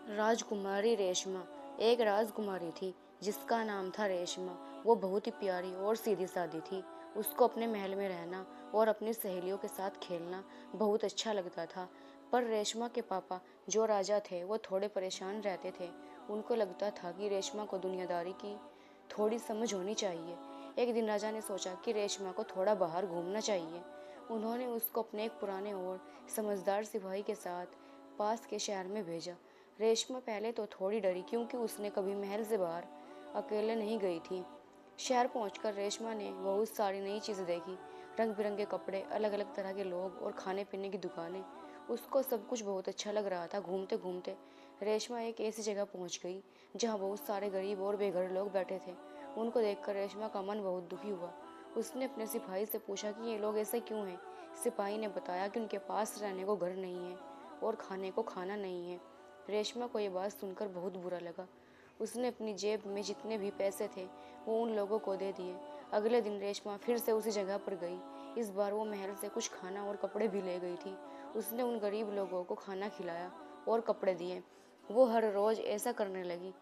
राजकुमारी रेशमा एक राजकुमारी थी जिसका नाम था रेशमा। वो बहुत ही प्यारी और सीधी सादी थी। उसको अपने महल में रहना और अपनी सहेलियों के साथ खेलना बहुत अच्छा लगता था। पर रेशमा के पापा जो राजा थे वो थोड़े परेशान रहते थे। उनको लगता था कि रेशमा को दुनियादारी की थोड़ी समझ होनी चाहिए। एक दिन राजा ने सोचा कि रेशमा को थोड़ा बाहर घूमना चाहिए। उन्होंने उसको अपने एक पुराने और समझदार सिपाही के साथ पास के शहर में भेजा। रेशमा पहले तो थोड़ी डरी क्योंकि उसने कभी महल से बाहर अकेले नहीं गई थी। शहर पहुंचकर रेशमा ने बहुत सारी नई चीज़ें देखी, रंग बिरंगे कपड़े, अलग अलग तरह के लोग और खाने पीने की दुकानें। उसको सब कुछ बहुत अच्छा लग रहा था। घूमते घूमते रेशमा एक ऐसी जगह पहुंच गई जहां बहुत सारे गरीब और बेघर लोग बैठे थे। उनको देखकर रेशमा का मन बहुत दुखी हुआ। उसने अपने सिपाही से पूछा कि ये लोग ऐसे क्यों हैं। सिपाही ने बताया कि उनके पास रहने को घर नहीं है और खाने को खाना नहीं है। रेशमा को ये बात सुनकर बहुत बुरा लगा। उसने अपनी जेब में जितने भी पैसे थे वो उन लोगों को दे दिए। अगले दिन रेशमा फिर से उसी जगह पर गई। इस बार वो महल से कुछ खाना और कपड़े भी ले गई थी। उसने उन गरीब लोगों को खाना खिलाया और कपड़े दिए। वो हर रोज़ ऐसा करने लगी।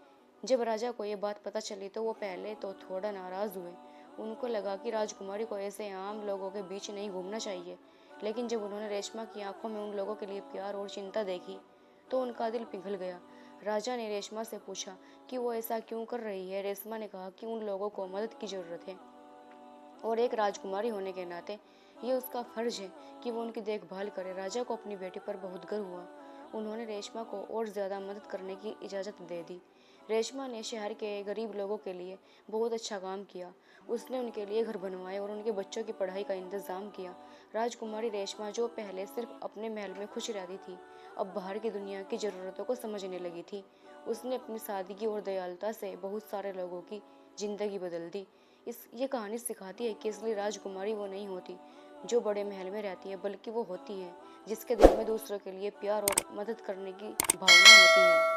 जब राजा को ये बात पता चली तो वो पहले तो थोड़ा नाराज़ हुए। उनको लगा कि राजकुमारी को ऐसे आम लोगों के बीच नहीं घूमना चाहिए। लेकिन जब उन्होंने रेशमा की आंखों में उन लोगों के लिए प्यार और चिंता देखी तो उनका दिल पिघल गया। राजा ने रेशमा से पूछा कि वो ऐसा क्यों कर रही है। रेशमा ने कहा कि उन लोगों को मदद की ज़रूरत है और एक राजकुमारी होने के नाते ये उसका फर्ज है कि वो उनकी देखभाल करे। राजा को अपनी बेटी पर बहुत गर्व हुआ। उन्होंने रेशमा को और ज़्यादा मदद करने की इजाज़त दे दी। रेशमा ने शहर के गरीब लोगों के लिए बहुत अच्छा काम किया। उसने उनके लिए घर बनवाए और उनके बच्चों की पढ़ाई का इंतज़ाम किया। राजकुमारी रेशमा जो पहले सिर्फ अपने महल में खुश रहती थी अब बाहर की दुनिया की ज़रूरतों को समझने लगी थी। उसने अपनी सादगी और दयालुता से बहुत सारे लोगों की ज़िंदगी बदल दी। ये कहानी सिखाती है कि असली राजकुमारी वो नहीं होती जो बड़े महल में रहती है, बल्कि वो होती है जिसके दिल में दूसरों के लिए प्यार और मदद करने की भावना होती है।